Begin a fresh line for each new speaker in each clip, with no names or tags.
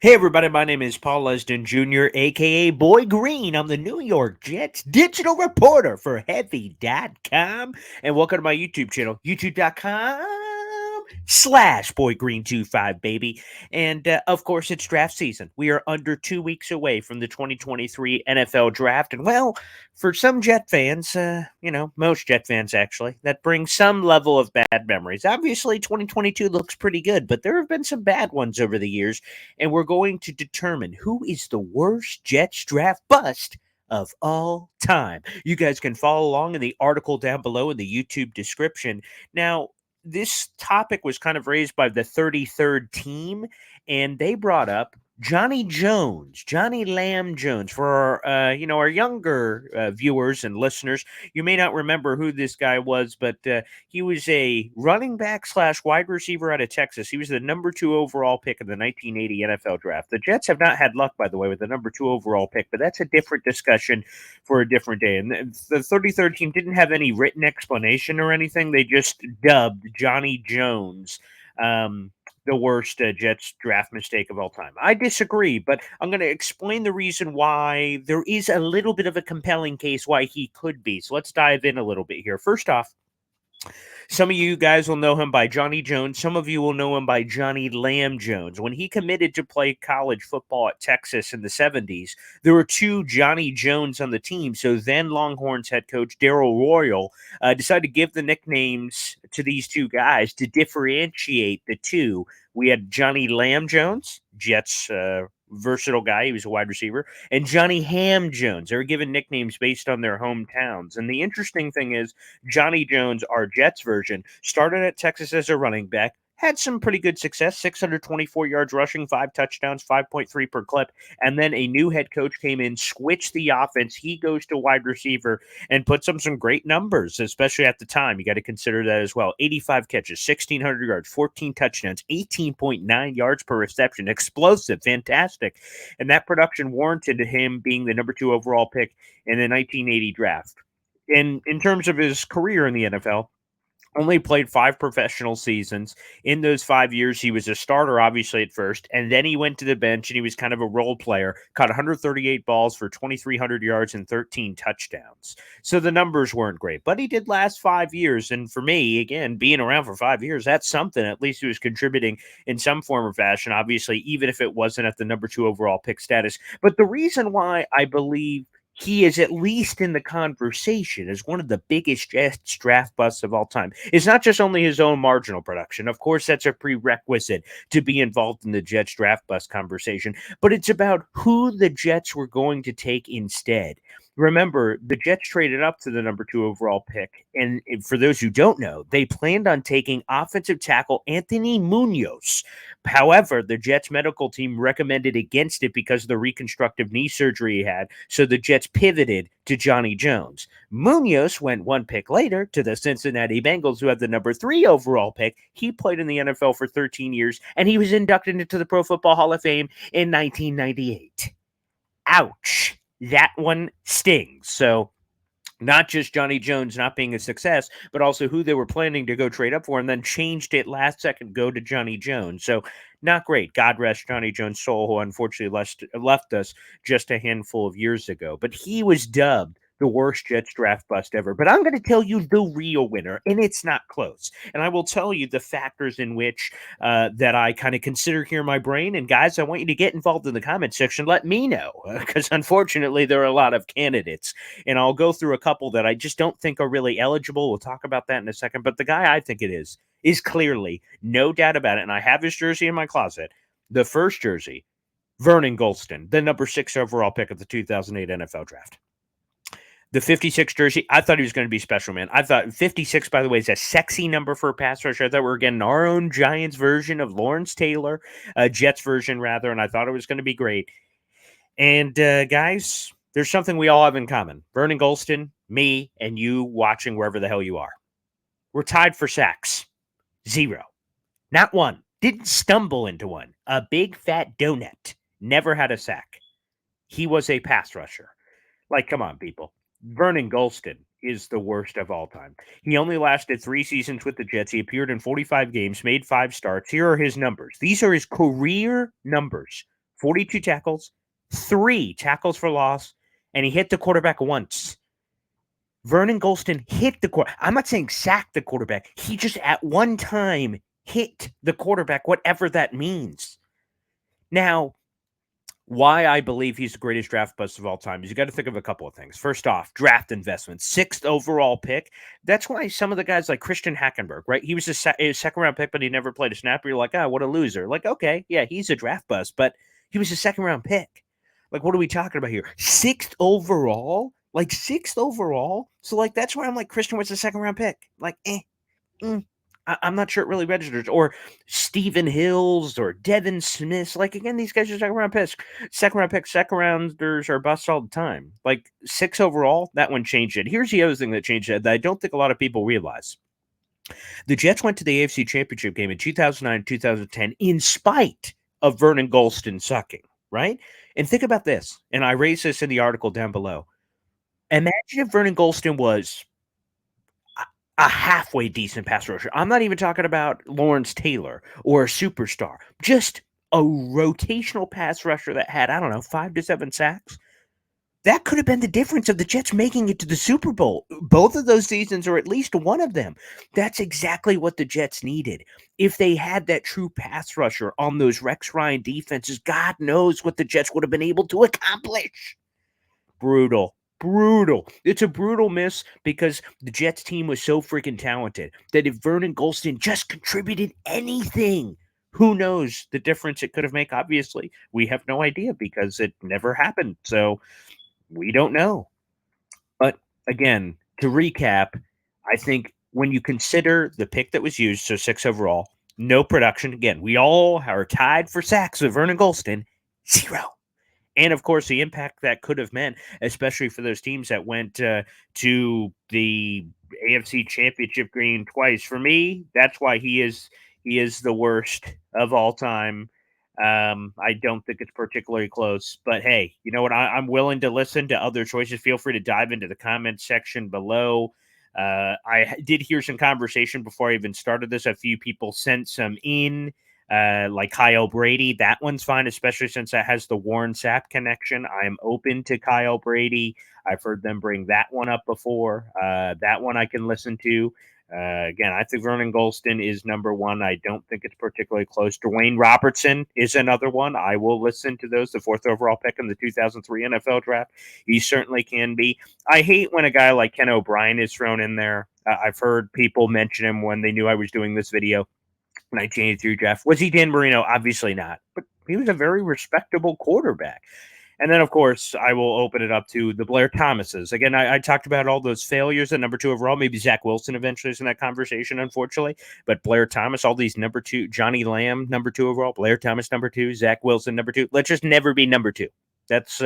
Hey everybody, my name is Paul Lesden Jr., aka Boy Green. I'm the New York Jets digital reporter for Heavy.com. And welcome to my YouTube channel, youtube.com/BoyGreen25, baby. And of course, it's draft season. We are under 2 weeks away from the 2023 NFL draft. And well, for some Jet fans, most Jet fans actually, that brings some level of bad memories. Obviously, 2022 looks pretty good, but there have been some bad ones over the years, and we're going to determine who is the worst Jets draft bust of all time. You guys can follow along in the article down below in the YouTube description. Now, this topic was kind of raised by the 33rd team, and they brought up Johnny Jones, Johnny Lamb Jones. For our younger viewers and listeners, you may not remember who this guy was, but he was a running back slash wide receiver out of Texas. He was the number 2 overall pick in the 1980 NFL draft. The Jets have not had luck, by the way, with the number 2 overall pick, but that's a different discussion for a different day. And the 33rd team didn't have any written explanation or anything. They just dubbed Johnny Jones the worst Jets draft mistake of all time. I disagree, but I'm going to explain the reason why there is a little bit of a compelling case why he could be. So let's dive in a little bit here. First off, some of you guys will know him by Johnny Jones. Some of you will know him by Johnny Lamb Jones. When he committed to play college football at Texas in the 70s, there were 2 Johnny Jones on the team. So then Longhorns head coach Darrell Royal decided to give the nicknames to these 2 guys to differentiate the 2. We had Johnny Lamb Jones, Jets versatile guy. He was a wide receiver. And Johnny Ham Jones. They were given nicknames based on their hometowns. And the interesting thing is, Johnny Jones, our Jets version, started at Texas as a running back, had some pretty good success, 624 yards rushing, 5 touchdowns, 5.3 per clip. And then a new head coach came in, switched the offense. He goes to wide receiver and puts up some great numbers, especially at the time. You got to consider that as well. 85 catches, 1,600 yards, 14 touchdowns, 18.9 yards per reception. Explosive, fantastic. And that production warranted him being the number 2 overall pick in the 1980 draft. In terms of his career in the NFL, only played 5 professional seasons. In those 5 years, he was a starter, obviously, at first, and then he went to the bench and he was kind of a role player. Caught 138 balls for 2,300 yards and 13 touchdowns. So the numbers weren't great, but he did last 5 years. And for me, again, being around for 5 years, that's something. At least he was contributing in some form or fashion, obviously, even if it wasn't at the number 2 overall pick status. But the reason why I believe he is at least in the conversation as one of the biggest Jets draft busts of all time. It's not just only his own marginal production. Of course, that's a prerequisite to be involved in the Jets draft bust conversation, but it's about who the Jets were going to take instead. Remember, the Jets traded up to the number 2 overall pick. And for those who don't know, they planned on taking offensive tackle Anthony Munoz. However, the Jets medical team recommended against it because of the reconstructive knee surgery he had. So the Jets pivoted to Johnny Jones. Munoz went 1 pick later to the Cincinnati Bengals, who had the number 3 overall pick. He played in the NFL for 13 years, and he was inducted into the Pro Football Hall of Fame in 1998. Ouch. That one stings. So not just Johnny Jones not being a success, but also who they were planning to go trade up for, and then changed it last second, go to Johnny Jones. So not great. God rest Johnny Jones' soul, who unfortunately left us just a handful of years ago. But he was dubbed the worst Jets draft bust ever. But I'm going to tell you the real winner, and it's not close. And I will tell you the factors in which that I kind of consider here in my brain. And guys, I want you to get involved in the comment section. Let me know, because unfortunately there are a lot of candidates, and I'll go through a couple that I just don't think are really eligible. We'll talk about that in a second. But the guy I think it is clearly, no doubt about it, and I have his jersey in my closet, the first jersey, Vernon Golston, the number 6 overall pick of the 2008 NFL draft. The 56 jersey, I thought he was going to be special, man. I thought 56, by the way, is a sexy number for a pass rusher. I thought we were getting our own Giants version of Lawrence Taylor, Jets version, rather, and I thought it was going to be great. And, guys, there's something we all have in common. Vernon Golston, me, and you watching wherever the hell you are. We're tied for sacks. 0. Not 1. Didn't stumble into one. A big fat donut. Never had a sack. He was a pass rusher. Like, come on, people. Vernon Golston is the worst of all time. He only lasted 3 seasons with the Jets. He appeared in 45 games, made 5 starts. Here are his numbers. These are his career numbers 42 tackles, 3 tackles for loss, and he hit the quarterback once. Vernon Golston hit the quarterback. I'm not saying sack the quarterback. He just at one time hit the quarterback, whatever that means. Now, why I believe he's the greatest draft bust of all time is you got to think of a couple of things. First off, draft investment, 6th overall pick. That's why some of the guys like Christian Hackenberg, right? He was a second round pick, but he never played a snap. You're like, what a loser. Like, okay, yeah, he's a draft bust, but he was a second round pick. Like, what are we talking about here? 6th overall? Like, 6th overall? So, like, that's why I'm like, Christian was a second round pick. Like, I'm not sure it really registers. Or Stephen Hills or Devin Smith. Like, again, these guys are second round picks. Second rounders are busts all the time. Like, 6 overall, that one changed it. Here's the other thing that changed it that I don't think a lot of people realize. The Jets went to the AFC Championship game in 2009 2010 in spite of Vernon Golston sucking, right? And think about this, and I raised this in the article down below. Imagine if Vernon Golston was a halfway decent pass rusher. I'm not even talking about Lawrence Taylor or a superstar, just a rotational pass rusher that had, I don't know, 5 to 7 sacks. That could have been the difference of the Jets making it to the Super Bowl. Both of those seasons, or at least one of them. That's exactly what the Jets needed. If they had that true pass rusher on those Rex Ryan defenses, God knows what the Jets would have been able to accomplish. Brutal. It's a brutal miss because the Jets team was so freaking talented that if Vernon Golston just contributed anything, who knows the difference it could have made? Obviously, we have no idea because it never happened. So we don't know. But again, to recap, I think when you consider the pick that was used, so 6 overall, no production. Again, we all are tied for sacks with Vernon Golston, 0. And of course, the impact that could have meant, especially for those teams that went to the AFC Championship game twice. For me, that's why he is the worst of all time. I don't think it's particularly close, but hey, you know what? I'm willing to listen to other choices. Feel free to dive into the comments section below. I did hear some conversation before I even started this. A few people sent some in like Kyle Brady. That one's fine, especially since that has the Warren Sapp connection. I'm open to Kyle Brady. I've heard them bring that one up before. That one I can listen to. Again, I think Vernon Golston is number one. I don't think it's particularly close. Dwayne Robertson is another one. I will listen to those. The 4th overall pick in the 2003 NFL draft. He certainly can be. I hate when a guy like Ken O'Brien is thrown in there. I've heard people mention him when they knew I was doing this video. 1983 draft. Was he Dan Marino? Obviously not. But he was a very respectable quarterback. And then, of course, I will open it up to the Blair Thomases. Again, I talked about all those failures at number 2 overall. Maybe Zach Wilson eventually is in that conversation, unfortunately. But Blair Thomas, all these number 2, Johnny Lamb, number 2 overall, Blair Thomas, number 2, Zach Wilson, number 2. Let's just never be number 2. That's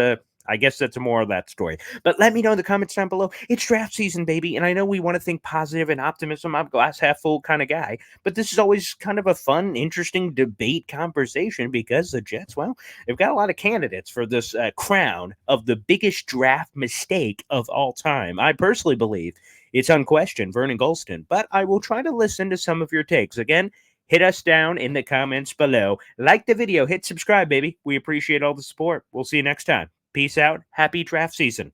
I guess that's more of that story. But let me know in the comments down below. It's draft season, baby. And I know we want to think positive and optimism. I'm a glass half full kind of guy. But this is always kind of a fun, interesting debate conversation because the Jets, well, they've got a lot of candidates for this crown of the biggest draft mistake of all time. I personally believe it's unquestioned Vernon Golston. But I will try to listen to some of your takes. Again, hit us down in the comments below. Like the video. Hit subscribe, baby. We appreciate all the support. We'll see you next time. Peace out. Happy draft season.